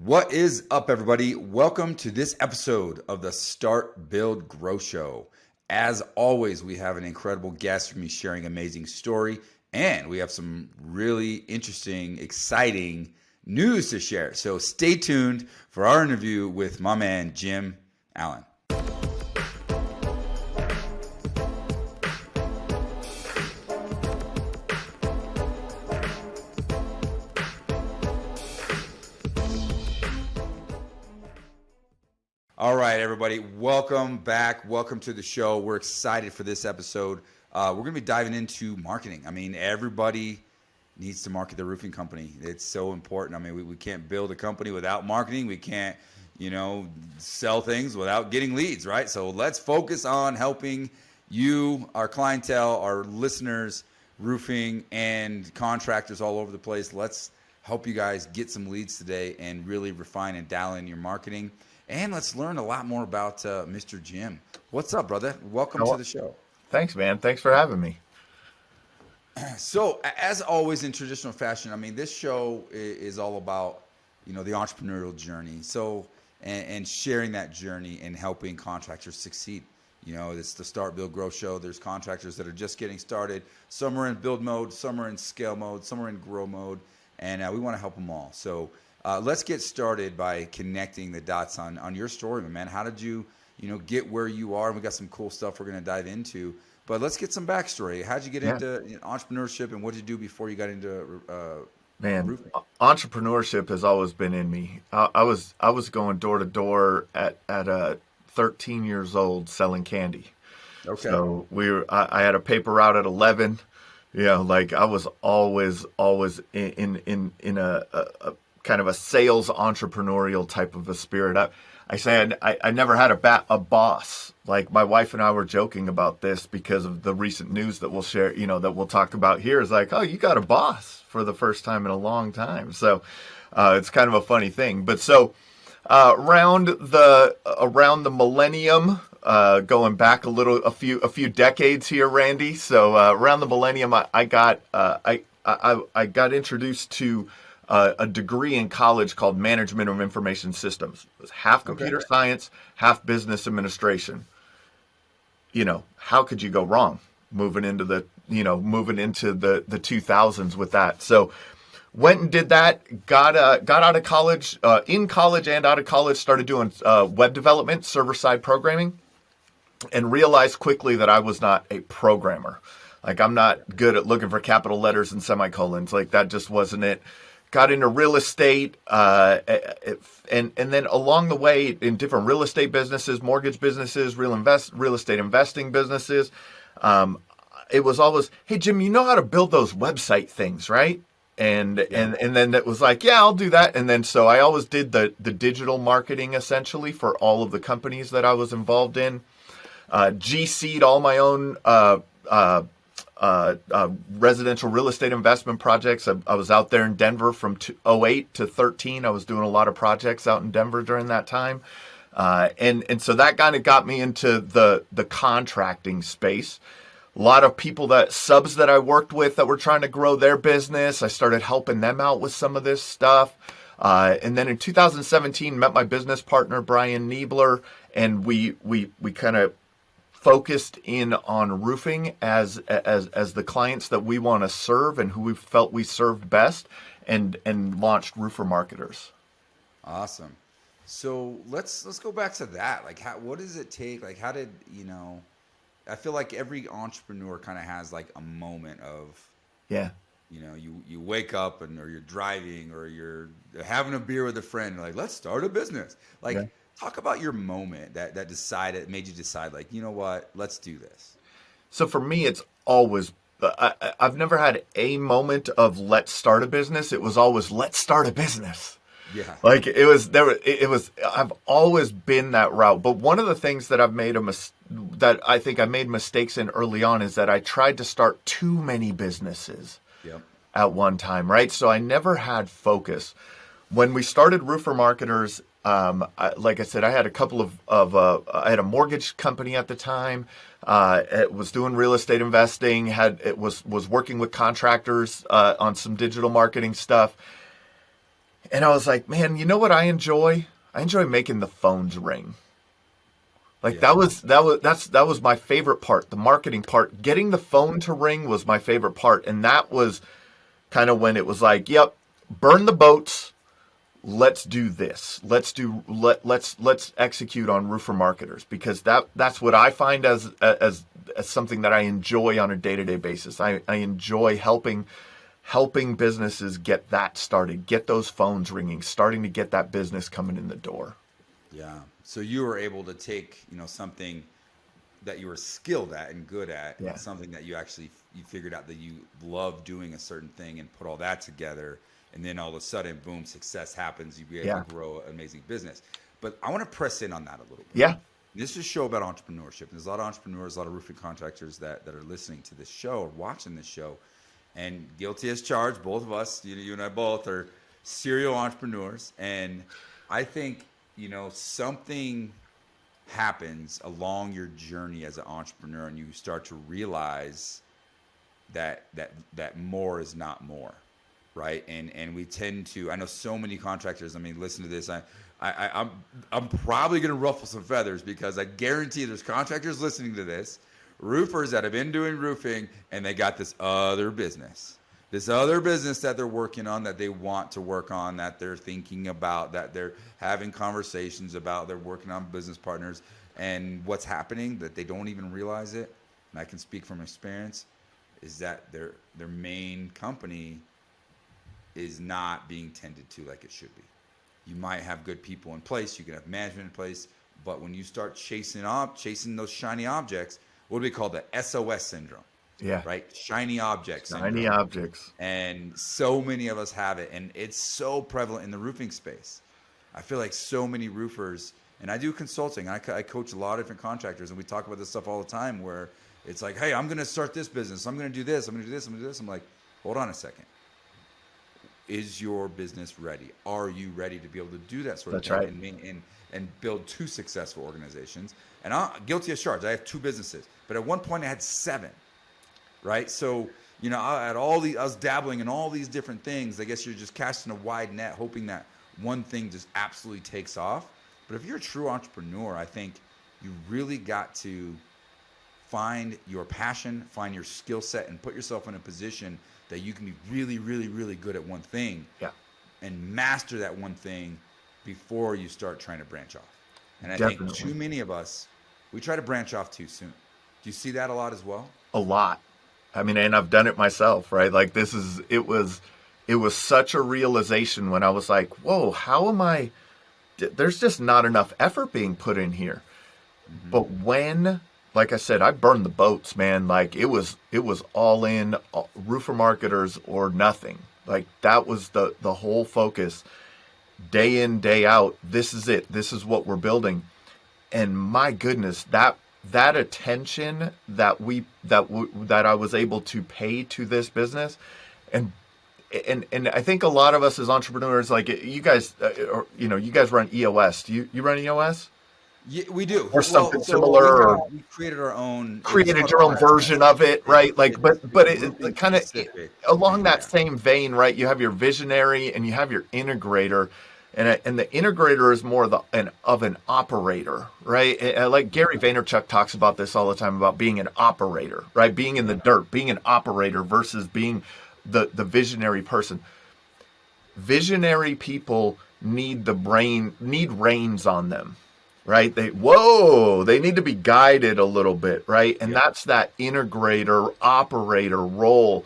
What is up, everybody? Welcome to this episode of the Start, Build, Grow Show. As always, we have an incredible guest from me sharing an amazing story, and we have some really interesting, exciting news to share. So stay tuned for our interview with my man, Jim Ahlin. All right, everybody, welcome back. Welcome to the show. We're excited for this episode. We're going to be diving into marketing. I mean, everybody needs to market their roofing company. It's so important. I mean, we can't build a company without marketing. We can't, sell things without getting leads, right? So let's focus on helping you, our clientele, our listeners, roofing and contractors all over the place. Let's help you guys get some leads today and really refine and dial in your marketing. And let's learn a lot more about Mr. Jim. What's up, brother? Welcome to the show. Thanks, man. Thanks for having me. So, as always in traditional fashion, I mean, this show is all about, the entrepreneurial journey. So, and sharing that journey and helping contractors succeed. It's the Start, Build, Grow show. There's contractors that are just getting started. Some are in build mode, some are in scale mode, some are in grow mode, and we want to help them all. So, let's get started by connecting the dots on your story, man. How did you, get where you are? And we got some cool stuff we're going to dive into. But let's get some backstory. How'd you get into entrepreneurship, and what did you do before you got into roofing? Entrepreneurship has always been in me. I was going door to door at 13 years old selling candy. Okay. So I had a paper route at 11. I was always in a kind of a sales entrepreneurial type of a spirit. I never had a boss. Like, my wife and I were joking about this because of the recent news that we'll share, that we'll talk about here, is like, oh, you got a boss for the first time in a long time. So it's kind of a funny thing. But so around the millennium, going back a few decades here, Randy. So around the millennium, I got introduced to a degree in college called Management of Information Systems. It was half computer science, half business administration. How could you go wrong moving into the 2000s with that? So went and did that, got out of college, in college and out of college, started doing web development, server-side programming, and realized quickly that I was not a programmer. Like, I'm not good at looking for capital letters and semicolons. Like, that just wasn't it. Got into real estate, and then along the way in different real estate businesses, mortgage businesses, real estate investing businesses, it was always, hey, Jim, you know how to build those website things, right? And then it was like, yeah, I'll do that. And then so I always did the digital marketing essentially for all of the companies that I was involved in. GC'd all my own residential real estate investment projects. I was out there in Denver from 2008 to 2013. I was doing a lot of projects out in Denver during that time. And so that kind of got me into the contracting space. A lot of subs that I worked with that were trying to grow their business. I started helping them out with some of this stuff. And then in 2017, met my business partner, Brian Niebler, and we kind of focused in on roofing as the clients that we want to serve and who we felt we served best, and launched Roofer Marketers. Awesome. So let's go back to that. Like, what does it take? Like, how did I feel like every entrepreneur kind of has like a moment of you wake up or you're driving or you're having a beer with a friend. You're like, let's start a business. Like. Talk about your moment that made you decide, like, you know what, let's do this. So for me, it's always, I've never had a moment of let's start a business. It was always let's start a business. Yeah. Like I've always been that route. But one of the things that that I think I made mistakes in early on is that I tried to start too many businesses at one time, right? So I never had focus. When we started Roofer Marketers, like I said, I had a couple I had a mortgage company at the time. It was doing real estate investing. Was working with contractors on some digital marketing stuff. And I was like, man, you know what I enjoy? I enjoy making the phones ring. Like Yeah. that was my favorite part, the marketing part. Getting the phone to ring was my favorite part, and that was kind of when it was like, yep, burn the boats. Let's do this. Let's execute on roofer marketers, because that's what I find as something that I enjoy on a day-to-day basis. I enjoy helping businesses get that started, get those phones ringing, starting to get that business coming in the door. Yeah. So you were able to take, something that you were skilled at and good at, Yeah. and something that you figured out that you love doing a certain thing, and put all that together, and then all of a sudden, boom, success happens. You be able Yeah. to grow an amazing business. But I want to press in on that a little bit. Yeah. This is a show about entrepreneurship. There's a lot of entrepreneurs, a lot of roofing contractors that are listening to this show or watching this show, and guilty as charged. Both of us, you and I both, are serial entrepreneurs, and I think something happens along your journey as an entrepreneur, and you start to realize that more is not more, right? And we tend to. I know so many contractors. I mean, listen to this. I'm probably going to ruffle some feathers, because I guarantee there's contractors listening to this, roofers that have been doing roofing, and they got this other business that they're working on, that they want to work on, that they're thinking about, that they're having conversations about, they're working on business partners, and what's happening that they don't even realize it, and I can speak from experience, is that their main company is not being tended to like it should be. You might have good people in place, you can have management in place, but when you start chasing those shiny objects, what do we call the SOS syndrome? Yeah. Right? Shiny objects. Shiny objects. And so many of us have it. And it's so prevalent in the roofing space. I feel like so many roofers, and I do consulting. I coach a lot of different contractors, and we talk about this stuff all the time, where it's like, hey, I'm going to start this business. I'm going to do this. I'm going to do this. I'm going to do this. I'm like, hold on a second. Is your business ready? Are you ready to be able to do that sort of thing? That's right. And build two successful organizations? And I'm guilty as charged. I have 2 businesses. But at one point I had 7. Right? So, I was dabbling in all these different things. I guess you're just casting a wide net, hoping that one thing just absolutely takes off. But if you're a true entrepreneur, I think you really got to find your passion, find your skill set, and put yourself in a position that you can be really, really, really good at one thing. Yeah. And master that one thing before you start trying to branch off. And I Definitely. think too many of us, we try to branch off too soon. Do you see that a lot as well? A lot. I mean, and I've done it myself, right? Like it was such a realization when I was like, whoa, there's just not enough effort being put in here. Mm-hmm. But when, like I said, I burned the boats, man. Like it was all in, roofer marketers or nothing. Like that was the whole focus, day in, day out. This is it. This is what we're building. And my goodness, that attention that I was able to pay to this business, and I think a lot of us as entrepreneurs, like you guys, you guys run EOS. Do you run EOS? Yeah, we do. Or something similar. We created our own. Created your own version of it, right? Like, but it kind of along that same vein, right? You have your visionary and you have your integrator. And the integrator is more of an operator, right? Like Gary Vaynerchuk talks about this all the time, about being an operator, right? Being in the dirt, being an operator versus being the visionary person. Visionary people need reins on them, right? They need to be guided a little bit, right? And that's that integrator, operator role.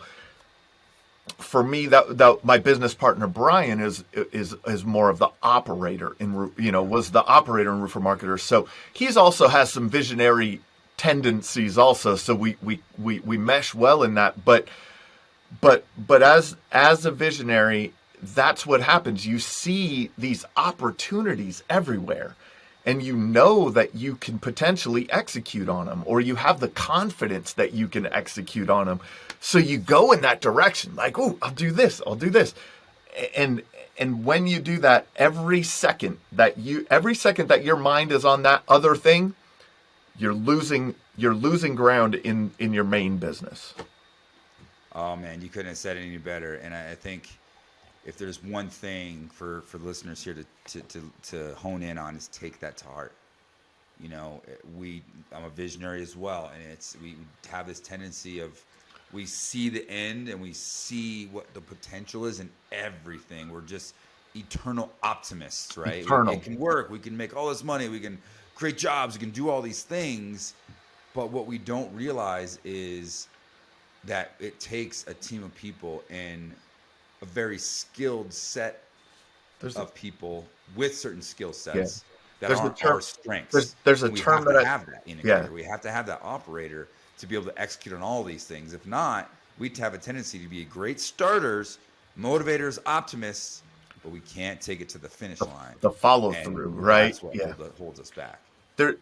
For me, that my business partner Brian is more of the operator was the operator in Roofer Marketers. So he's also has some visionary tendencies also. So we mesh well in that. But as a visionary, that's what happens. You see these opportunities everywhere, and you know that you can potentially execute on them, or you have the confidence that you can execute on them. So you go in that direction, like, oh, I'll do this. And when you do that, every second that your mind is on that other thing, you're losing ground in your main business. Oh man, you couldn't have said it any better. And I think if there's one thing for listeners here to hone in on, is take that to heart. You know, I'm a visionary as well, and we have this tendency of, we see the end and we see what the potential is in everything. We're just eternal optimists, right? Eternal. It can work. We can make all this money. We can create jobs. We can do all these things. But what we don't realize is that it takes a team of people and a very skilled set of people with certain skill sets that aren't our strengths. There's a we term have that to have that integrator. We have to have that operator to be able to execute on all these things. If not, we'd have a tendency to be great starters, motivators, optimists, but we can't take it to the finish line. The follow through, right? That's what holds us back. I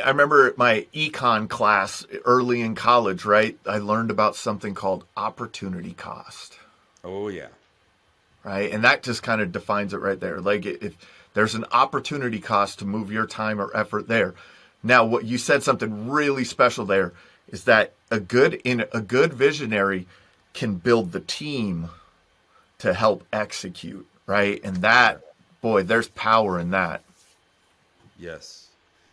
remember my econ class early in college, right? I learned about something called opportunity cost. Oh, yeah. Right? And that just kind of defines it right there. Like, if there's an opportunity cost to move your time or effort there. Now, what you said, something really special there, is that a good visionary can build the team to help execute, right? And that, boy, there's power in that. Yes.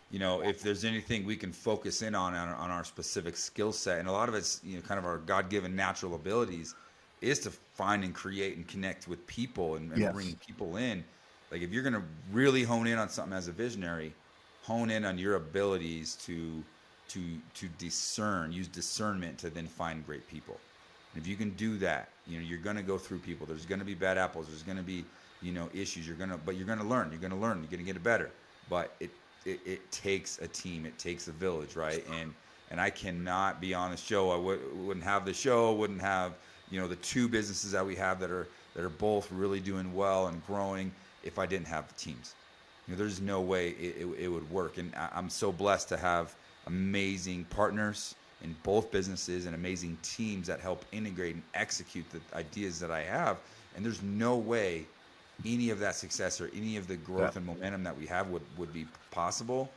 You know, if there's anything we can focus in on our specific skill set, and a lot of it's, you know, kind of our God-given natural abilities, is to find and create and connect with people and bring people in. Like, if you're going to really hone in on something as a visionary, hone in on your abilities to discern, use discernment to then find great people. And if you can do that, you know, you're going to go through people. There's going to be bad apples. There's going to be, you know, issues. But you're going to learn. You're going to learn. You're going to get it better. But it takes a team. It takes a village, right? And I cannot be on the show. I wouldn't have the show. Wouldn't have, you know, the two businesses that we have that are both really doing well and growing if I didn't have teams. You know, there's no way it would work. And I'm so blessed to have amazing partners in both businesses and amazing teams that help integrate and execute the ideas that I have. And there's no way any of that success or any of the growth and momentum that we have would be possible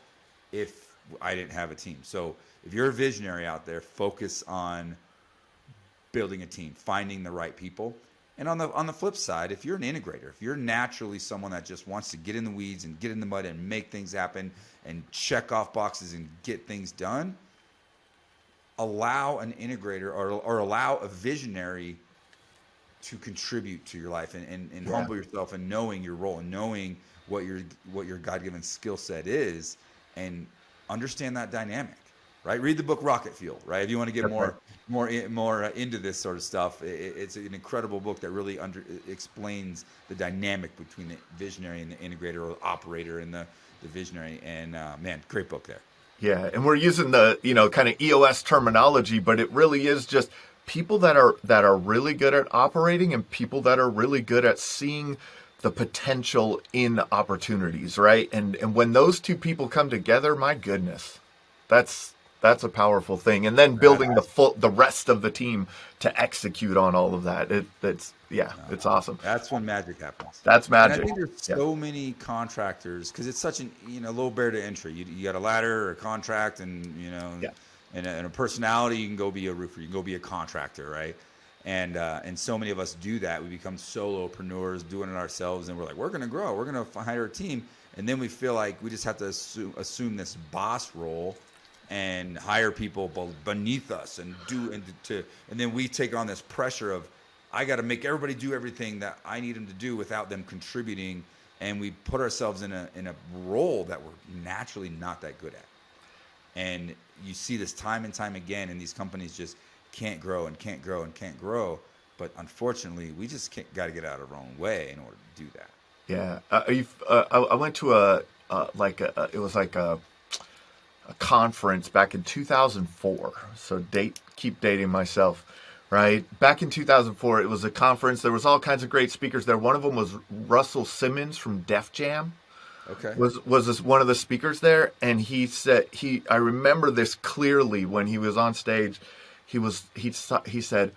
if I didn't have a team. So if you're a visionary out there, focus on building a team, finding the right people. And on the flip side, if you're an integrator, if you're naturally someone that just wants to get in the weeds and get in the mud and make things happen and check off boxes and get things done, allow an integrator or allow a visionary to contribute to your life and humble yourself and knowing your role and knowing what your God-given skill set is, and understand that dynamic, right? Read the book Rocket Fuel, right? If you want to get more into this sort of stuff, it's an incredible book that really explains the dynamic between the visionary and the integrator, or the operator and the visionary. And man, great book there. Yeah, and we're using the, you know, kind of EOS terminology, but it really is just people that are really good at operating and people that are really good at seeing the potential in opportunities, right? And when those two people come together, my goodness, that's a powerful thing. And then building the rest of the team to execute on all of that. It's awesome. That's when magic happens. That's magic. And I think there's so many contractors, because it's such an, you know, low barrier to entry. You got a ladder or a contract, and, you know, and a personality. You can go be a roofer. You can go be a contractor, right? And so many of us do that. We become solopreneurs, doing it ourselves, and we're like, we're going to grow. We're going to hire a team, and then we feel like we just have to assume this boss role and hire people beneath us and then we take on this pressure of, I got to make everybody do everything that I need them to do without them contributing, and we put ourselves in a role that we're naturally not that good at. And you see this time and time again, and these companies just can't grow and can't grow and can't grow. But unfortunately, we just got to get out of our own way in order to do that. Yeah, I went to it was like a conference back in 2004. So keep dating myself, right? Back in 2004, it was a conference. There was all kinds of great speakers there. One of them was Russell Simmons from Def Jam. Okay. Was one of the speakers there, and he said I remember this clearly when he was on stage. He said,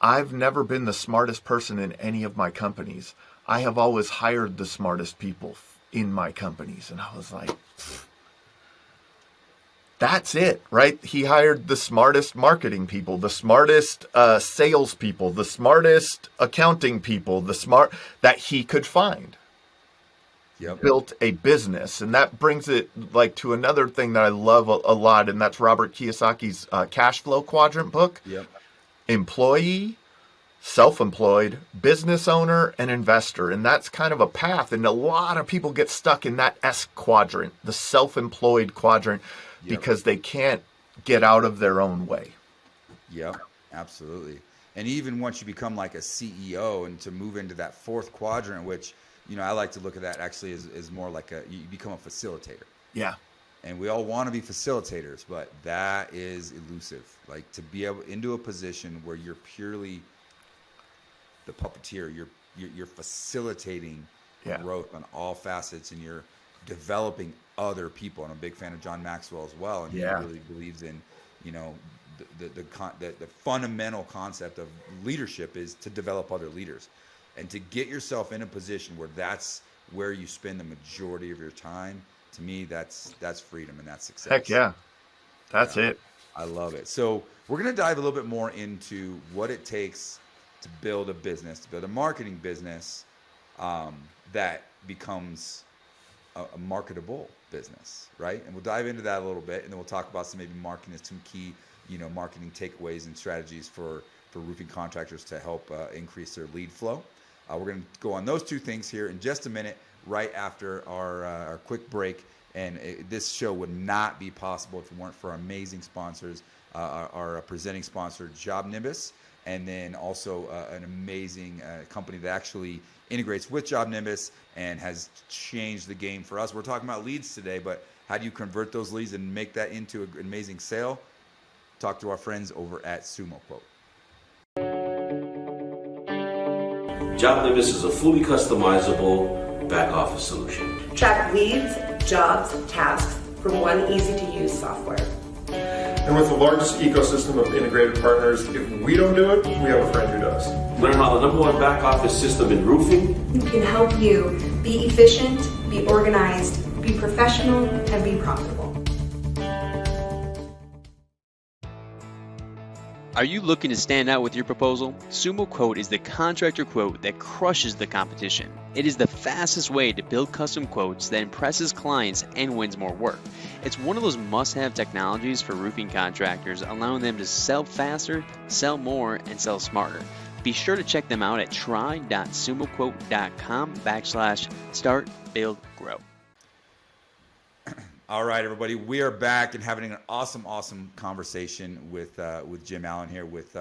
"I've never been the smartest person in any of my companies. I have always hired the smartest people in my companies." And I was like, that's it, right? He hired the smartest marketing people, the smartest sales people, the smartest accounting people, that he could find. Yep. Built a business. And that brings it like to another thing that I love a lot, and that's Robert Kiyosaki's cash flow quadrant book. Yep. Employee, self-employed, business owner, and investor. And that's kind of a path. And a lot of people get stuck in that S quadrant, the self-employed quadrant, because they can't get out of their own way. Yep, absolutely. And even once you become like a CEO and to move into that fourth quadrant, which, you know, I like to look at that actually as more like you become a facilitator. Yeah. And we all want to be facilitators, but that is elusive. Like to be able into a position where you're purely the puppeteer, you're facilitating growth on all facets, and you're developing other people. And I'm a big fan of John Maxwell as well, and he really believes in, you know, the fundamental concept of leadership is to develop other leaders, and to get yourself in a position where that's where you spend the majority of your time. To me, that's freedom and that's success. Heck yeah, that's it. I love it. So we're going to dive a little bit more into what it takes to build a business, to build a marketing business that becomes a marketable business, right? And we'll dive into that a little bit, and then we'll talk about some key, you know, marketing takeaways and strategies for roofing contractors to help increase their lead flow. We're going to go on those two things here in just a minute, right after our quick break. And this show would not be possible if it weren't for our amazing sponsors, our presenting sponsor, JobNimbus, and then also an amazing company that actually integrates with JobNimbus and has changed the game for us. We're talking about leads today, but how do you convert those leads and make that into an amazing sale? Talk to our friends over at Sumo Quote. JobNimbus is a fully customizable back office solution. Track leads, jobs, tasks from one easy-to-use software. And with the largest ecosystem of integrated partners, if we don't do it, we have a friend who does. Learn how the #1 back office system in roofing can help you be efficient, be organized, be professional, and be profitable. Are you looking to stand out with your proposal? Sumo Quote is the contractor quote that crushes the competition. It is the fastest way to build custom quotes that impresses clients and wins more work. It's one of those must-have technologies for roofing contractors, allowing them to sell faster, sell more, and sell smarter. Be sure to check them out at try.sumoquote.com/start, build, grow. All right, everybody, we are back and having an awesome conversation with Jim Ahlin here with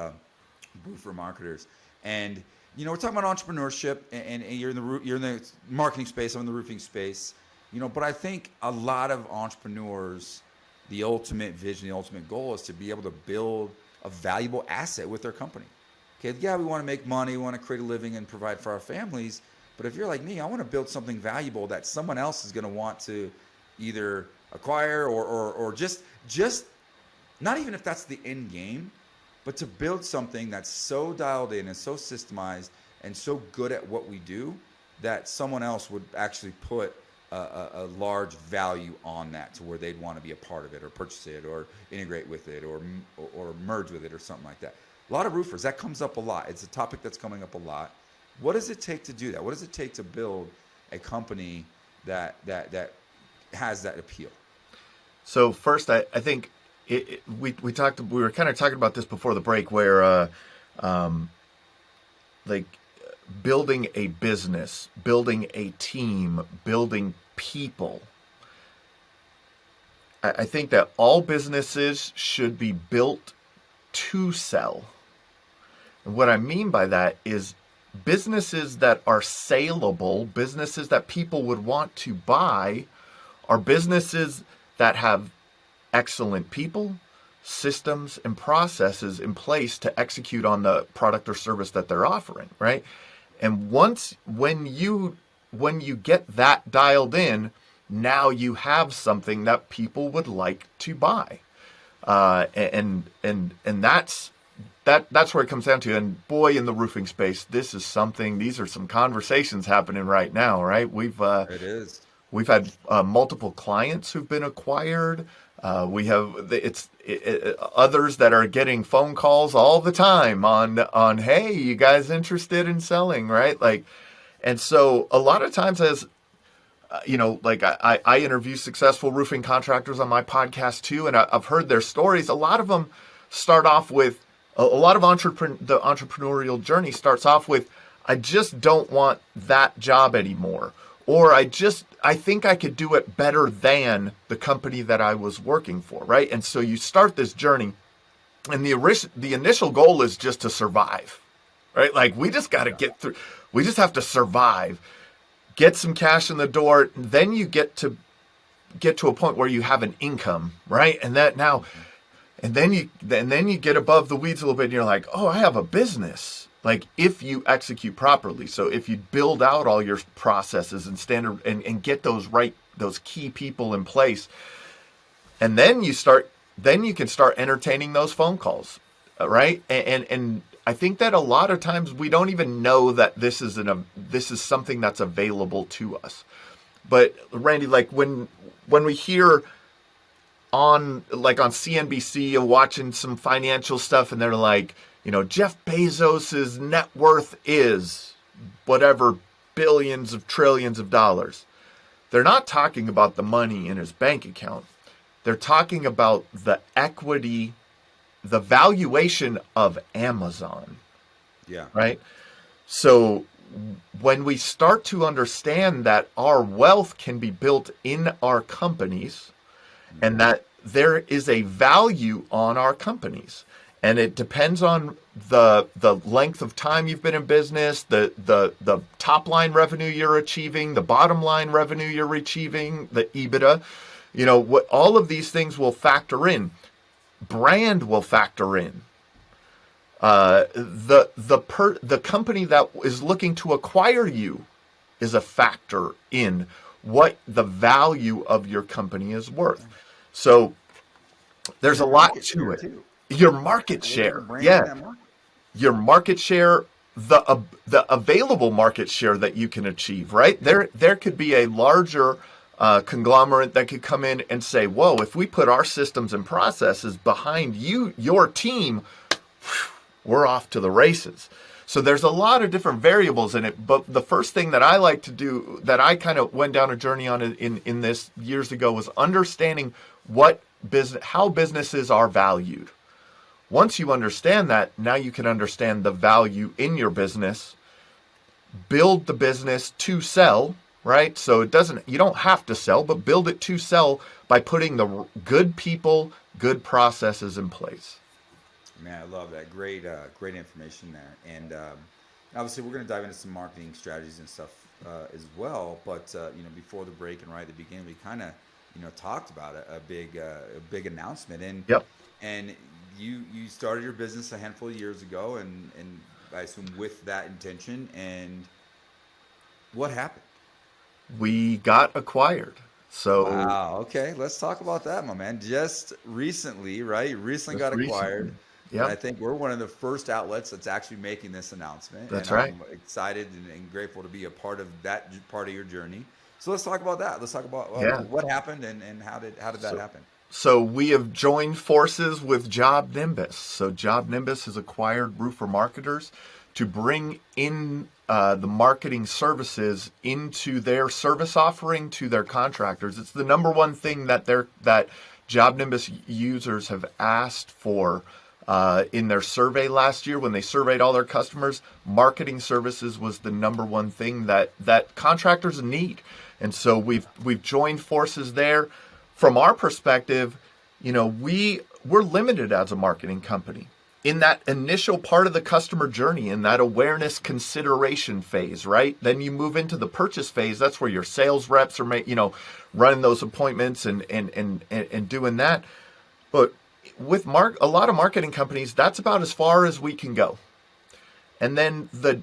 Roofer Marketers. And you know, we're talking about entrepreneurship, and you're in the marketing space, I'm in the roofing space. You know, but I think a lot of entrepreneurs, the ultimate vision, the ultimate goal is to be able to build a valuable asset with their company. Okay, yeah, we want to make money, we want to create a living and provide for our families. But if you're like me, I want to build something valuable that someone else is going to want to either acquire or just not even if that's the end game, but to build something that's so dialed in and so systemized and so good at what we do that someone else would actually put a large value on that to where they'd want to be a part of it or purchase it or integrate with it or merge with it or something like that. A lot of roofers, that comes up a lot. It's a topic that's coming up a lot. What does it take to do that? What does it take to build a company that has that appeal? So first, I think we were kind of talking about this before the break, where like building a business, building a team, building people. I think that all businesses should be built to sell. And what I mean by that is businesses that are saleable, businesses that people would want to buy, are businesses that have excellent people, systems, and processes in place to execute on the product or service that they're offering, right? And when you get that dialed in, now you have something that people would like to buy, and that's where it comes down to. And boy, in the roofing space, these are some conversations happening right now, right? It is. We've had multiple clients who've been acquired. We have others that are getting phone calls all the time on hey, you guys interested in selling, right? Like, and so a lot of times as like I interview successful roofing contractors on my podcast too, and I've heard their stories. A lot of them start off with a lot of the entrepreneurial journey starts off with, I just don't want that job anymore, or I think I could do it better than the company that I was working for, right? And so you start this journey, and the initial goal is just to survive, right? Like, we just got to get through. We just have to survive, get some cash in the door. Then you get to a point where you have an income, right? And then you get above the weeds a little bit, and you're like, oh, I have a business. Like, if you execute properly. So if you build out all your processes and standard and get those key people in place, and then you can start entertaining those phone calls, right? And I think that a lot of times we don't even know that this is something that's available to us. But Randy, like when we hear on CNBC and watching some financial stuff, and they're like, Jeff Bezos's net worth is whatever billions of trillions of dollars. They're not talking about the money in his bank account. They're talking about the equity, the valuation of Amazon. Yeah. Right? So when we start to understand that our wealth can be built in our companies, and that there is a value on our companies, and it depends on the length of time you've been in business, the top line revenue you're achieving, the bottom line revenue you're achieving, the EBITDA, what all of these things will factor in. Brand will factor in. The company that is looking to acquire you is a factor in what the value of your company is worth. So there's a lot to it. Your market share, yeah. Your market share, the available market share that you can achieve, right? There could be a larger conglomerate that could come in and say, whoa, if we put our systems and processes behind your team, we're off to the races. So there's a lot of different variables in it. But the first thing that I like to do, that I kind of went down a journey on in this years ago, was understanding how businesses are valued. Once you understand that, now you can understand the value in your business, build the business to sell, right? So you don't have to sell, but build it to sell by putting the good people, good processes in place. Man, I love that. Great information there. And obviously, we're going to dive into some marketing strategies and stuff as well. But before the break and right at the beginning, we kind of talked about a big announcement. And yep. And you started your business a handful of years ago, and I assume with that intention. And what happened? We got acquired. So wow. Okay, let's talk about that, my man. Just recently, right? You recently got acquired. Yeah. I think we're one of the first outlets that's actually making this announcement. That's and right. I'm excited and grateful to be a part of that part of your journey. So let's talk about that. Let's talk about what happened and how did that happen. So we have joined forces with JobNimbus. So JobNimbus has acquired roofer marketers to bring in the marketing services into their service offering to their contractors. It's the number one thing that JobNimbus users have asked for in their survey last year. When they surveyed all their customers, marketing services was the number one thing that contractors need. And so we've joined forces there. From our perspective, we're limited as a marketing company in that initial part of the customer journey, in that awareness consideration phase, right? Then you move into the purchase phase. That's where your sales reps are, running those appointments and doing that. But with a lot of marketing companies, that's about as far as we can go. And then the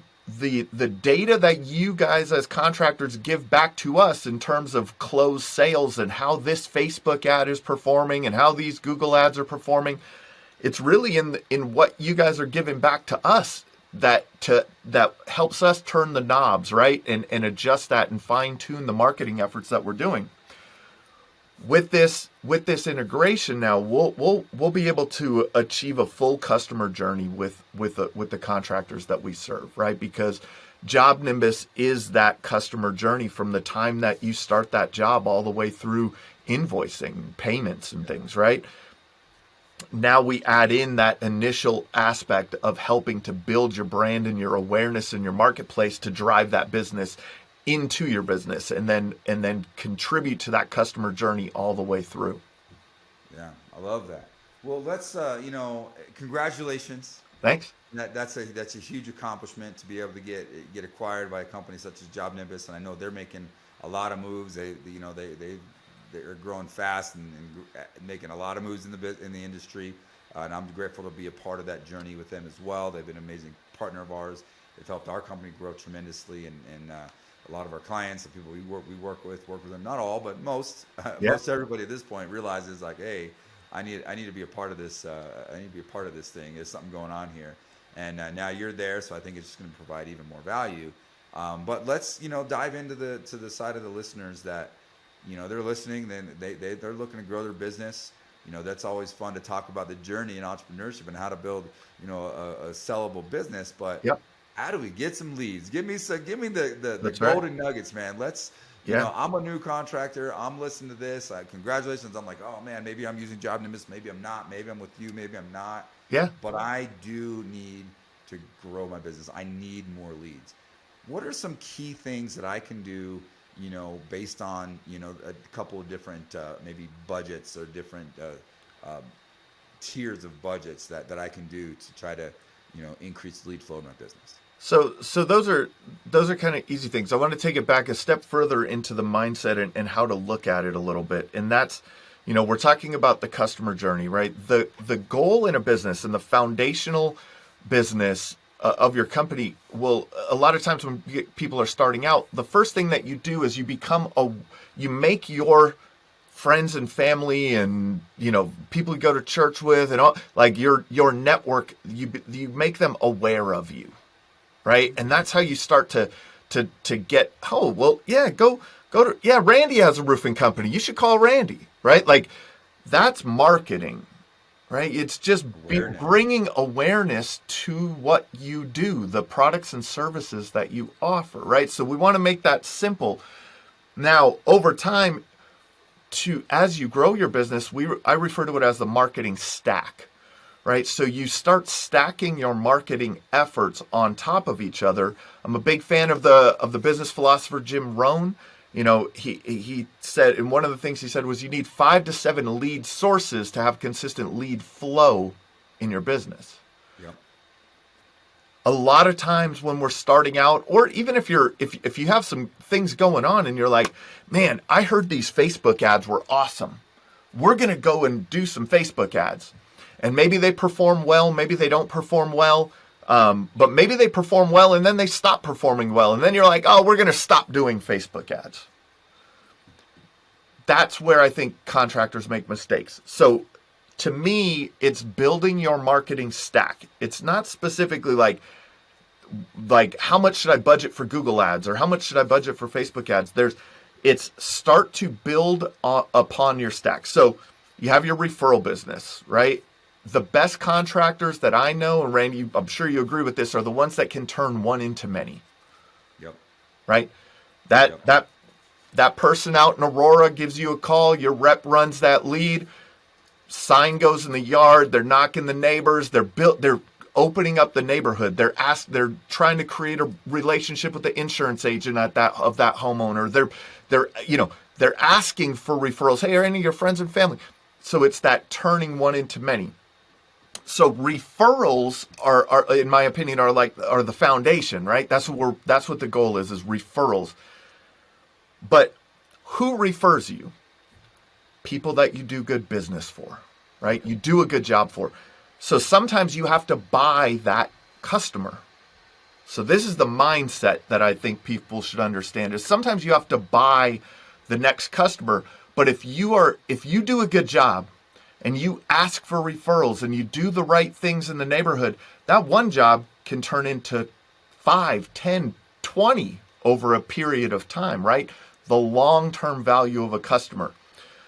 data that you guys as contractors give back to us in terms of closed sales and how this Facebook ad is performing and how these Google ads are performing, it's really in what you guys are giving back to us that helps us turn the knobs, right? And adjust that and fine tune the marketing efforts that we're doing. With this integration now, we'll be able to achieve a full customer journey with the contractors that we serve, right? Because JobNimbus is that customer journey from the time that you start that job all the way through invoicing, payments, and things, right? Now we add in that initial aspect of helping to build your brand and your awareness in your marketplace to drive that business into your business, and then contribute to that customer journey all the way through. Yeah, I love that. Well, let's congratulations. Thanks. That's a huge accomplishment to be able to get acquired by a company such as JobNimbus, and I know they're making a lot of moves. They're growing fast and making a lot of moves in the industry, and I'm grateful to be a part of that journey with them as well. They've been an amazing partner of ours. They've helped our company grow tremendously, and a lot of our clients, the people we work with them. Not all, but most. Most everybody at this point realizes, like, hey, I need to be a part of this. I need to be a part of this thing. There's something going on here, and now you're there, so I think it's just going to provide even more value. But let's dive into the side of the listeners that they're listening. Then they're looking to grow their business. That's always fun to talk about the journey in entrepreneurship and how to build a sellable business. But how do we get some leads? Give me the golden nuggets, man. Let's. I'm a new contractor. I'm listening to this. Congratulations. I'm like, oh man, maybe I'm using JobNimbus. Maybe I'm not. Maybe I'm with you. Maybe I'm not. Yeah. But I do need to grow my business. I need more leads. What are some key things that I can do, based on, a couple of different maybe budgets or different tiers of budgets that I can do to try to, increase lead flow in my business? So those are kind of easy things. I want to take it back a step further into the mindset and how to look at it a little bit. And that's, we're talking about the customer journey, right? The goal in a business and the foundational business of your company will, a lot of times when people are starting out, the first thing that you do is you make your friends and family and people you go to church with and all, like your network, you make them aware of you. Right. And that's how you start to get, go to, Randy has a roofing company. You should call Randy. Right. Like that's marketing. Right. It's just bringing awareness to what you do, the products and services that you offer. Right. So we want to make that simple. Now, over time, as you grow your business, I refer to it as the marketing stack. Right, so you start stacking your marketing efforts on top of each other. I'm a big fan of the business philosopher Jim Rohn. He said, and one of the things he said was, you need 5 to 7 lead sources to have consistent lead flow in your business. Yep. A lot of times when we're starting out, or even if you have some things going on and you're like, man, I heard these Facebook ads were awesome. We're going to go and do some Facebook ads. And maybe they perform well, maybe they don't perform well, but maybe they perform well and then they stop performing well. And then you're like, oh, we're going to stop doing Facebook ads. That's where I think contractors make mistakes. So to me, it's building your marketing stack. It's not specifically like how much should I budget for Google ads or how much should I budget for Facebook ads? It's start to build upon your stack. So you have your referral business, right? The best contractors that I know, and Randy, I'm sure you agree with this, are the ones that can turn one into many. Yep. Right? That person out in Aurora gives you a call, your rep runs that lead, sign goes in the yard, they're knocking the neighbors, they're opening up the neighborhood. They're trying to create a relationship with the insurance agent of that homeowner. They're asking for referrals. Hey, are any of your friends and family? So it's that turning one into many. So referrals are in my opinion, are the foundation, right? That's what the goal is referrals. But who refers you? People that you do good business for, right? You do a good job for. So sometimes you have to buy that customer. So this is the mindset that I think people should understand, is sometimes you have to buy the next customer. But if you do a good job and you ask for referrals and you do the right things in the neighborhood, that one job can turn into 5, 10, 20 over a period of time, right? The long-term value of a customer.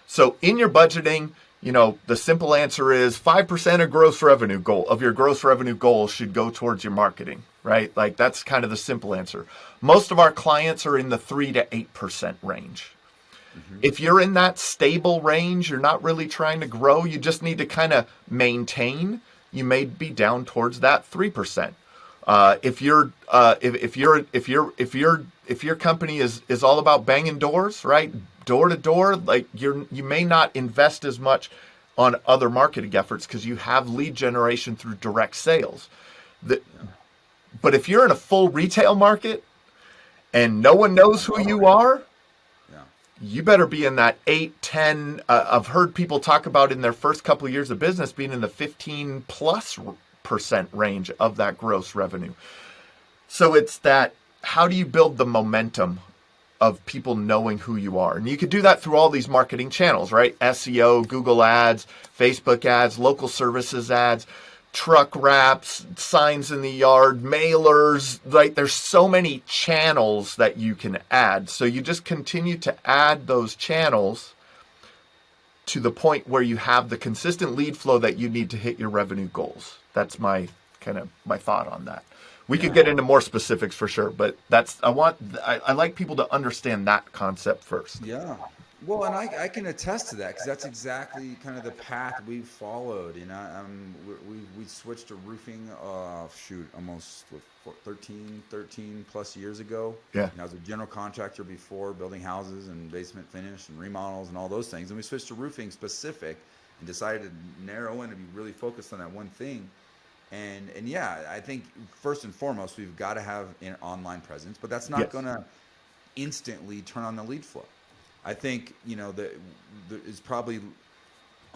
So in your budgeting, the simple answer is 5% of your gross revenue goal should go towards your marketing, right? Like that's kind of the simple answer. Most of our clients are in the 3 to 8% range. Mm-hmm. If you're in that stable range, you're not really trying to grow, you just need to kind of maintain, you may be down towards that 3%. If your company is all about banging doors, right? Door to door, like you may not invest as much on other marketing efforts because you have lead generation through direct sales. But if you're in a full retail market and no one knows who you are, you better be in that 8, 10. I've heard people talk about in their first couple of years of business being in the 15+% range of that gross revenue. So it's that, how do you build the momentum of people knowing who you are? And you could do that through all these marketing channels, right? SEO, Google ads, Facebook ads, local services ads, truck wraps, signs in the yard, mailers, like there's so many channels that you can add. So you just continue to add those channels to the point where you have the consistent lead flow that you need to hit your revenue goals. That's my thought on that. We could get into more specifics for sure, but I like people to understand that concept first. Yeah. Well, and I can attest to that because that's exactly kind of the path we've followed. We switched to roofing, almost 13 plus years ago. Yeah. I was a general contractor before, building houses and basement finish and remodels and all those things. And we switched to roofing specific and decided to narrow in and be really focused on that one thing. And yeah, I think first and foremost, we've got to have an online presence, but that's not going to instantly turn on the lead flow. I think, it's probably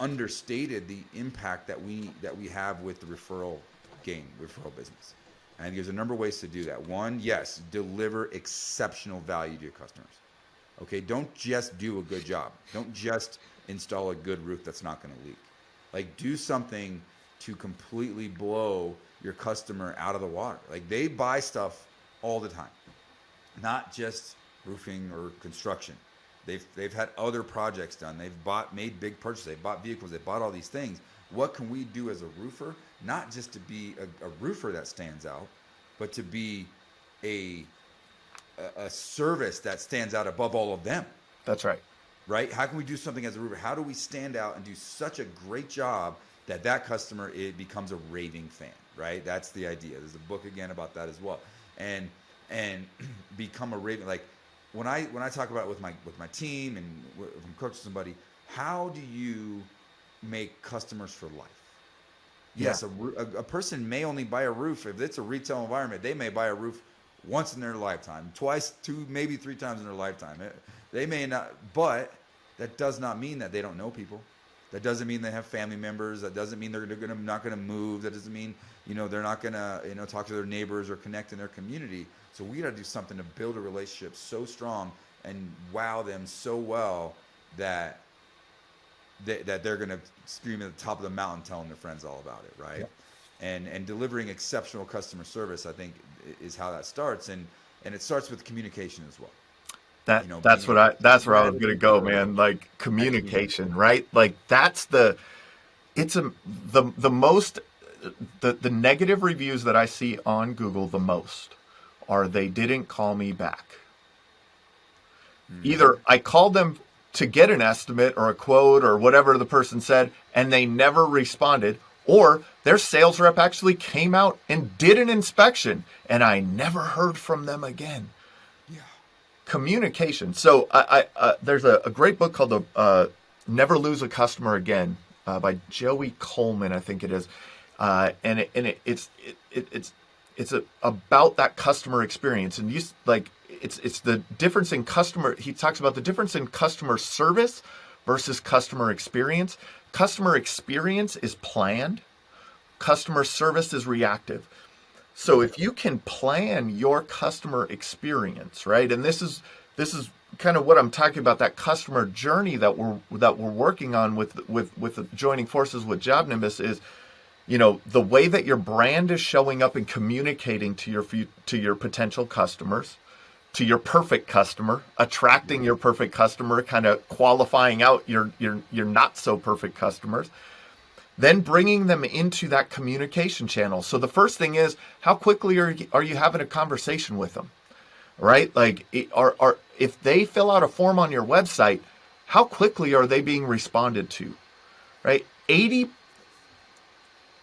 understated the impact that we have with the referral business. I think there's a number of ways to do that. One, yes, deliver exceptional value to your customers. Okay, don't just do a good job. Don't just install a good roof that's not going to leak. Like, do something to completely blow your customer out of the water. Like, they buy stuff all the time, not just roofing or construction. They've had other projects done. They've made big purchases. They've bought vehicles. They bought all these things. What can we do as a roofer? Not just to be a roofer that stands out, but to be a service that stands out above all of them. That's right. Right? How can we do something as a roofer? How do we stand out and do such a great job that customer becomes a raving fan? Right? That's the idea. There's a book again about that as well. And become a raving, like. When I talk about it with my team and if I'm coaching somebody, how do you make customers for life? Yes, a person may only buy a roof if it's a retail environment. They may buy a roof once in their lifetime, twice, 2, maybe 3 times in their lifetime. They may not, but that does not mean that they don't know people. That doesn't mean they have family members. That doesn't mean they're not going to move. That doesn't mean they're not going to talk to their neighbors or connect in their community. So we got to do something to build a relationship so strong and wow them so well that they're going to scream at the top of the mountain telling their friends all about it, right? Yeah. And delivering exceptional customer service, I think, is how that starts, and it starts with communication as well. That's where I was going to go, man. Like communication, right? Like that's the negative reviews that I see on Google the most are they didn't call me back. Either I called them to get an estimate or a quote or whatever the person said, and they never responded, or their sales rep actually came out and did an inspection, and I never heard from them again. Yeah. Communication. So there's a great book called Never Lose a Customer Again by Joey Coleman, I think it is, and it's about that customer experience, and it's the difference in customer. He talks about the difference in customer service versus customer experience. Customer experience is planned. Customer service is reactive. So if you can plan your customer experience, right, and this is kind of what I'm talking about, that customer journey that we're working on with joining forces with JobNimbus, is the way that your brand is showing up and communicating to your potential customers, to your perfect customer, attracting your perfect customer, kind of qualifying out your not so perfect customers, then bringing them into that communication channel. So the first thing is, how quickly are you having a conversation with them, right? Like, if they fill out a form on your website, how quickly are they being responded to, right?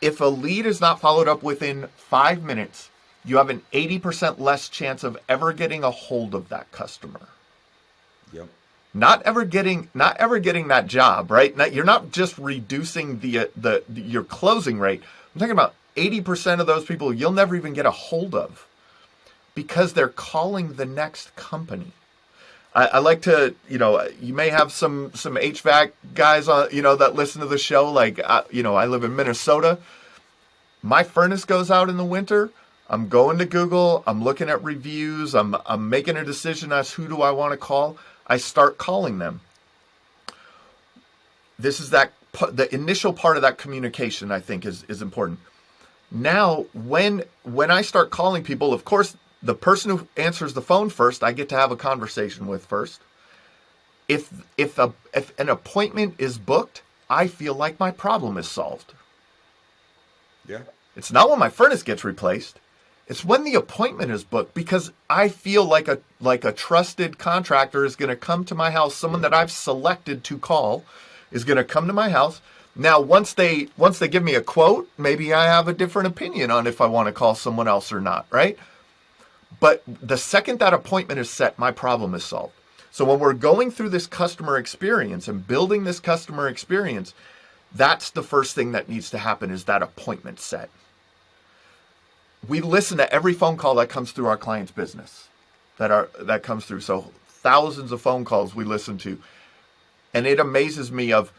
If a lead is not followed up within 5 minutes, you have an 80% less chance of ever getting a hold of that customer. Yep. Not ever getting that job, right? You're not just reducing your closing rate. I'm talking about 80% of those people you'll never even get a hold of because they're calling the next company. I like to, you may have some HVAC guys on, that listen to the show. Like, I live in Minnesota. My furnace goes out in the winter. I'm going to Google. I'm looking at reviews. I'm making a decision as who do I want to call. I start calling them. This is the initial part of that communication, I think, is important. Now, when I start calling people, of course, the person who answers the phone first, I get to have a conversation with first. If an appointment is booked, I feel like my problem is solved. Yeah. It's not when my furnace gets replaced. It's when the appointment is booked, because I feel like a trusted contractor is going to come to my house. Someone that I've selected to call is going to come to my house. Now, once they give me a quote, maybe I have a different opinion on if I want to call someone else or not, right? But the second that appointment is set, my problem is solved. So when we're going through this customer experience and building this customer experience, that's the first thing that needs to happen, is that appointment set. We listen to every phone call that comes through our client's business that comes through. So thousands of phone calls we listen to. And it amazes me of,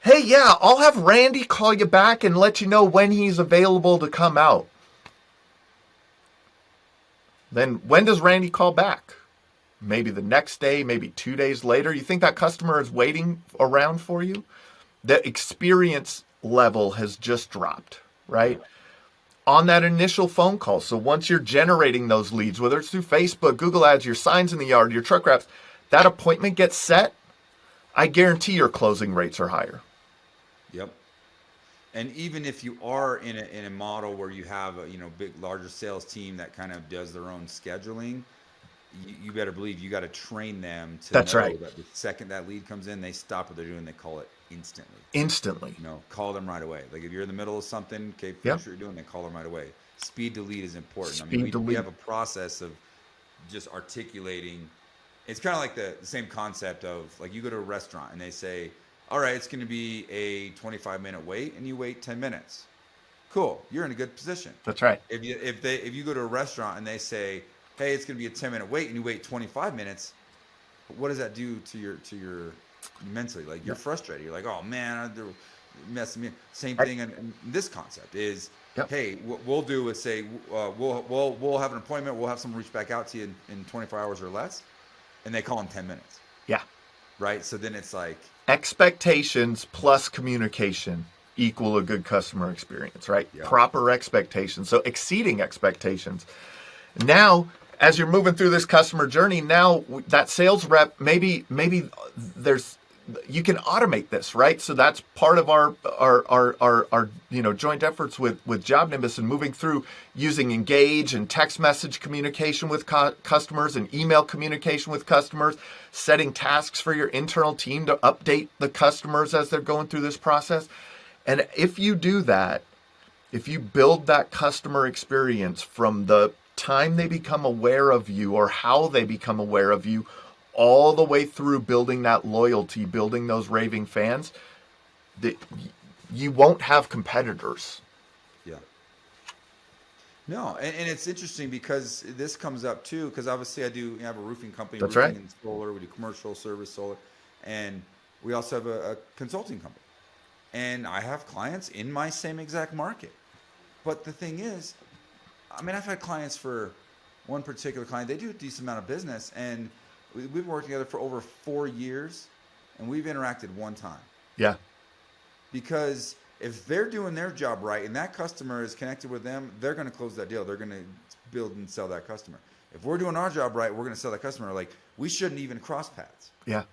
hey, yeah, I'll have Randy call you back and let you know when he's available to come out. Then when does Randy call back? Maybe the next day, maybe 2 days later. You think that customer is waiting around for you? The experience level has just dropped, right? On that initial phone call. So once you're generating those leads, whether it's through Facebook, Google Ads, your signs in the yard, your truck wraps, that appointment gets set, I guarantee your closing rates are higher. Yep. And even if you are in a model where you have a larger sales team that kind of does their own scheduling, you better believe you got to train them to That's know right. that the second that lead comes in, they stop what they're doing, they call it instantly. Instantly. Call them right away. Like if you're in the middle of something, okay, finish Yep. what you're doing, then call them right away. Speed to lead is important. Speed to we lead. have a process of just articulating. It's kind of like the same concept of, like, you go to a restaurant and they say, all right, it's going to be a 25-minute wait, and you wait 10 minutes. Cool. You're in a good position. That's right. If you go to a restaurant and they say, hey, it's going to be a 10-minute wait, and you wait 25 minutes, what does that do to your mentally? Like, you're frustrated. You're like, oh man, they're messing me. Same thing. And this concept is, hey, what we'll do is say, we'll have an appointment. We'll have someone reach back out to you in 24 hours or less, and they call in 10 minutes. Yeah. Right. So then it's like, expectations plus communication equal a good customer experience, right? Yeah. Proper expectations. So exceeding expectations. Now, as you're moving through this customer journey, now that sales rep, maybe you can automate this, right? So that's part of our joint efforts with JobNimbus, and moving through using Engage and text message communication with customers and email communication with customers, setting tasks for your internal team to update the customers as they're going through this process. And if you do that, if you build that customer experience from the time they become aware of you or how they become aware of you, all the way through building that loyalty, building those raving fans, that you won't have competitors. yeah. No, and it's interesting because this comes up too, because obviously I have a roofing company. That's roofing right. And solar. We do commercial service solar, and we also have a consulting company. And I have clients in my same exact market. But the thing is, I've had clients for one particular client. They do a decent amount of business, and we've been working together for over 4 years, and we've interacted one time. Yeah. Because if they're doing their job right and that customer is connected with them, they're going to close that deal. They're going to build and sell that customer. If we're doing our job right, we're going to sell that customer. Like, we shouldn't even cross paths. Yeah.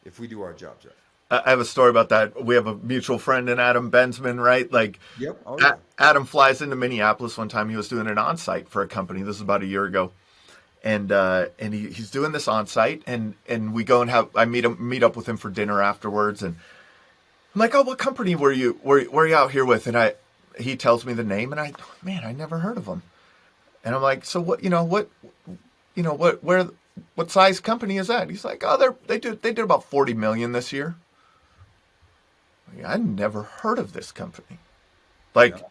If we do our jobs right. I have a story about that. We have a mutual friend in Adam Bensman, right? Like, yep. Oh, yeah. Adam flies into Minneapolis one time. He was doing an on-site for a company. This is about a year ago. And he's doing this on-site, and we go and I meet up with him for dinner afterwards. And I'm like, oh, what company were you out here with? And he tells me the name, and I never heard of them. And I'm like, so what size company is that? He's like, oh, they did about 40 million this year. I never heard of this company. Like, yeah.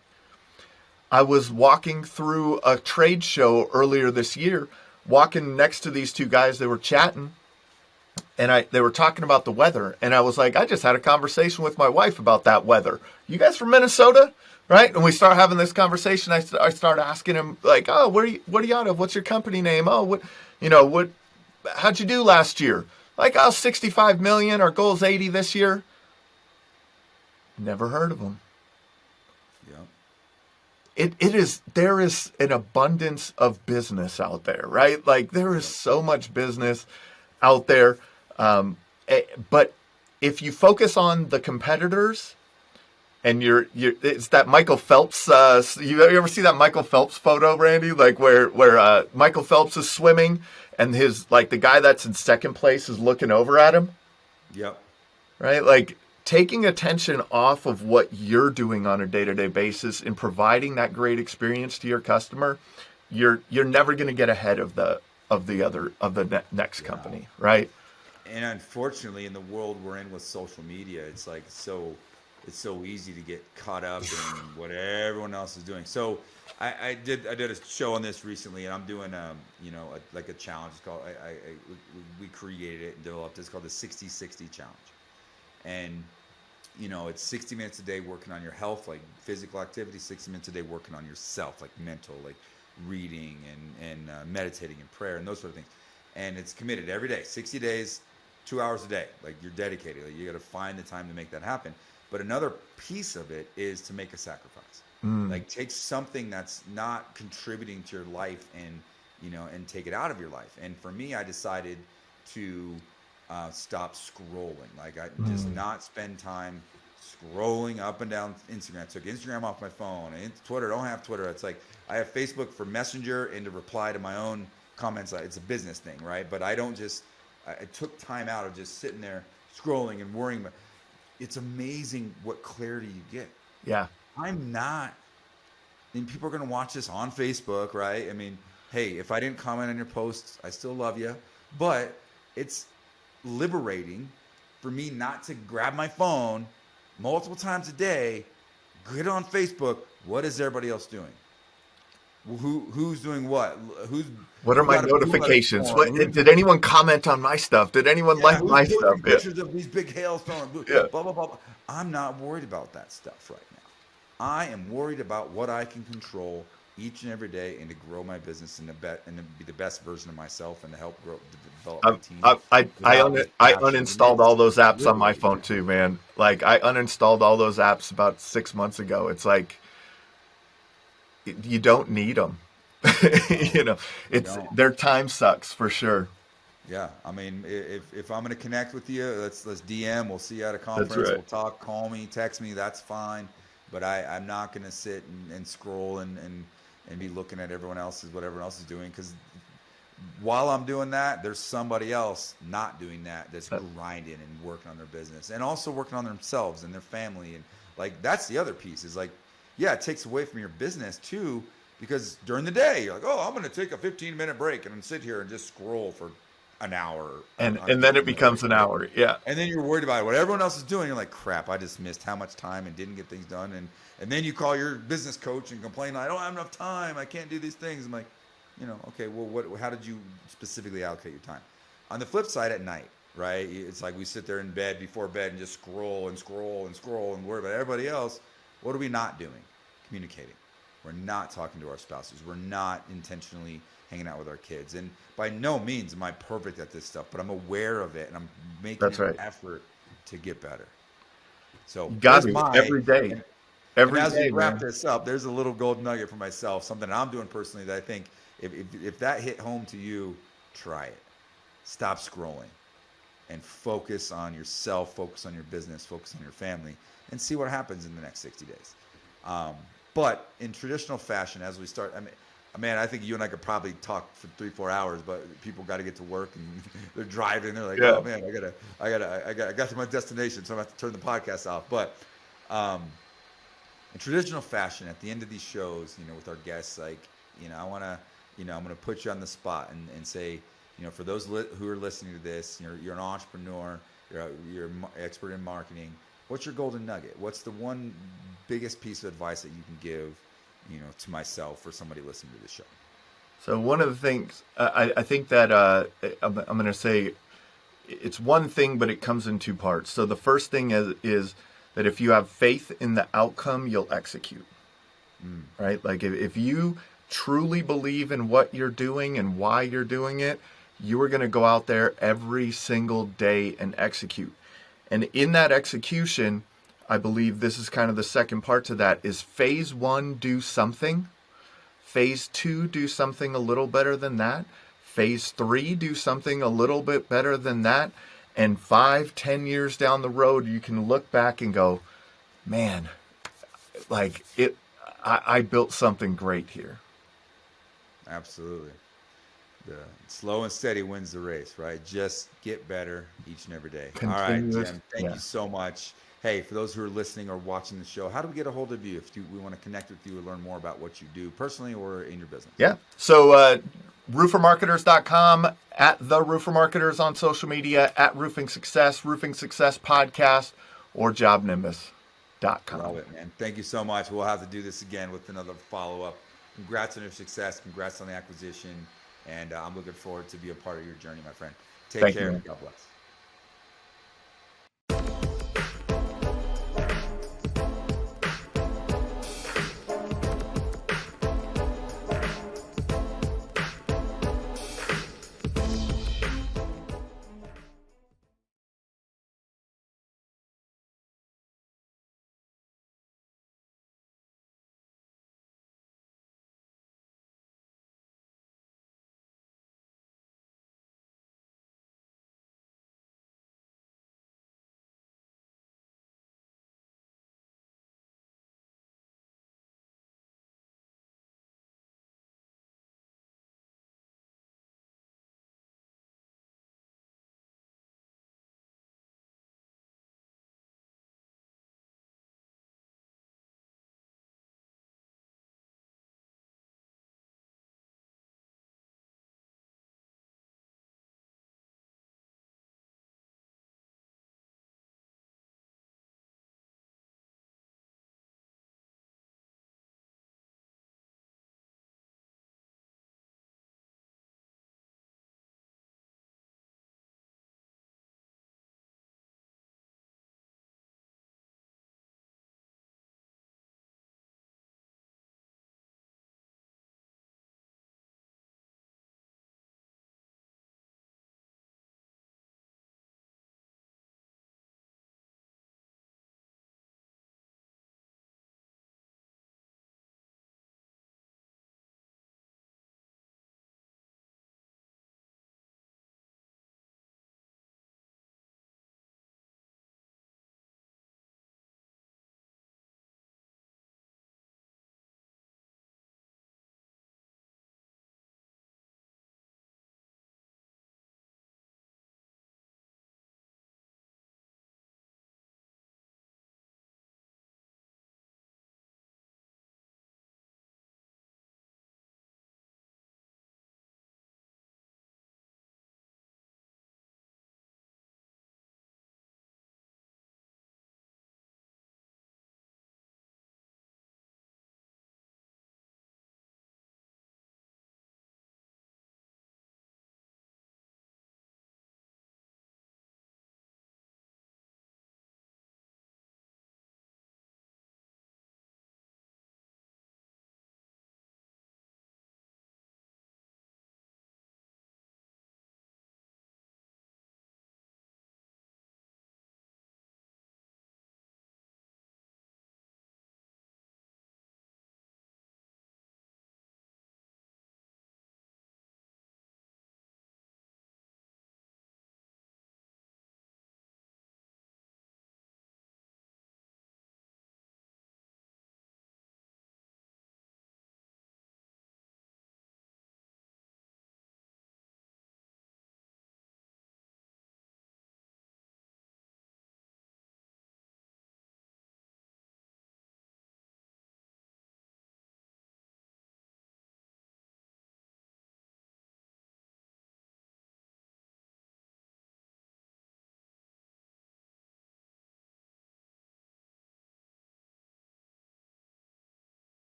I was walking through a trade show earlier this year, walking next to these two guys. They were chatting, and they were talking about the weather. And I was like, I just had a conversation with my wife about that weather. You guys from Minnesota? Right? And we start having this conversation. I start asking him, like, oh, what are you out of? What's your company name? Oh, how'd you do last year? Like, oh, 65 million. Our goal is 80 this year. Never heard of them. Yeah. There is an abundance of business out there, right? Like, there is so much business out there. But if you focus on the competitors, and it's that Michael Phelps. You ever see that Michael Phelps photo, Randy? Like where Michael Phelps is swimming, and the guy that's in second place is looking over at him. Yep. Right, like, taking attention off of what you're doing on a day-to-day basis and providing that great experience to your customer, you're never going to get ahead of the next company, right? And unfortunately, in the world we're in with social media, it's like it's so easy to get caught up in what everyone else is doing. So I did a show on this recently, and I'm doing a challenge. It's called we created it and developed it. It's called the 60-60 challenge, and it's 60 minutes a day working on your health, like physical activity, 60 minutes a day working on yourself, like mental, like reading and meditating and prayer and those sort of things. And it's committed every day, 60 days, 2 hours a day. Like, you're dedicated. Like, you got to find the time to make that happen. But another piece of it is to make a sacrifice. Like, take something that's not contributing to your life and take it out of your life. And for me, I decided to stop scrolling. Like, I just not spend time scrolling up and down Instagram. I took Instagram off my phone. And Twitter, don't have Twitter. It's like, I have Facebook for Messenger and to reply to my own comments. It's a business thing, right? But I took time out of just sitting there scrolling and worrying about. It's amazing what clarity you get. Yeah. People are going to watch this on Facebook, right? I mean, hey, if I didn't comment on your posts, I still love you. But it's liberating for me not to grab my phone multiple times a day, get on Facebook. What is everybody else doing? Who's doing what? What are my notifications? Did anyone comment on my stuff? Did anyone like my stuff? Pictures of these big hailstorms. Blah, blah, blah, blah. I'm not worried about that stuff right now. I am worried about what I can control each and every day, and to grow my business and to be the best version of myself, and to help develop my team. I uninstalled all those apps on my phone too, man. Like, I uninstalled all those apps about 6 months ago. It's like, you don't need them. Their time sucks for sure. Yeah, I mean, if I'm going to connect with you, let's DM. We'll see you at a conference. That's right. We'll talk. Call me, text me. That's fine. But I'm not going to sit and scroll and be looking at what everyone else is doing. Because while I'm doing that, there's somebody else not doing that that's grinding and working on their business, and also working on themselves and their family. And like, that's the other piece is like, yeah, it takes away from your business too, because during the day you're like, oh, I'm going to take a 15-minute break and sit here and just scroll for an hour. And then it becomes an hour. Yeah. And then you're worried about what everyone else is doing. You're like, crap, I just missed how much time and didn't get things done. And then you call your business coach and complain, I don't have enough time. I can't do these things. I'm like, okay, well, how did you specifically allocate your time? On the flip side, at night, right? It's like we sit there in bed before bed and just scroll and worry about everybody else. What are we not doing? Communicating. We're not talking to our spouses. We're not intentionally hanging out with our kids. And by no means am I perfect at this stuff, but I'm aware of it, and I'm making an effort to get better. So you got to every day. Every and as day, we wrap man. this up, there's a little gold nugget for myself, something I'm doing personally that I think if that hit home to you, try it. Stop scrolling and focus on yourself, focus on your business, focus on your family, and see what happens in the next 60 days. But in traditional fashion, as we start, I think you and I could probably talk for 3-4 hours, but people got to get to work and they're driving. They're like, Yeah. oh man, I got to my destination, so I'm gonna have to turn the podcast off. But in traditional fashion, at the end of these shows, with our guests, like, I'm gonna put you on the spot and say, for those who are listening to this, you're an entrepreneur, you're an expert in marketing. What's your golden nugget? What's the one biggest piece of advice that you can give, to myself or somebody listening to the show? So one of the things I think that I'm going to say, it's one thing, but it comes in two parts. So the first thing is that if you have faith in the outcome, you'll execute. Right? Like if you truly believe in what you're doing and why you're doing it, you are going to go out there every single day and execute. And in that execution, I believe this is kind of the second part to that, is phase 1, do something. Phase 2, do something a little better than that. Phase 3, do something a little bit better than that. And 5-10 years down the road, you can look back and go, man, like I built something great here. Absolutely. The slow and steady wins the race, right? Just get better each and every day. All right, Jim, thank you so much. Hey, for those who are listening or watching the show, how do we get a hold of you if we want to connect with you or learn more about what you do personally or in your business? Yeah. So roofermarketers.com, at the Roofer Marketers on social media, at Roofing Success Podcast, or JobNimbus.com. Love it, man. Thank you so much. We'll have to do this again with another follow-up. Congrats on your success. Congrats on the acquisition. And I'm looking forward to be a part of your journey, my friend. Take care. God bless.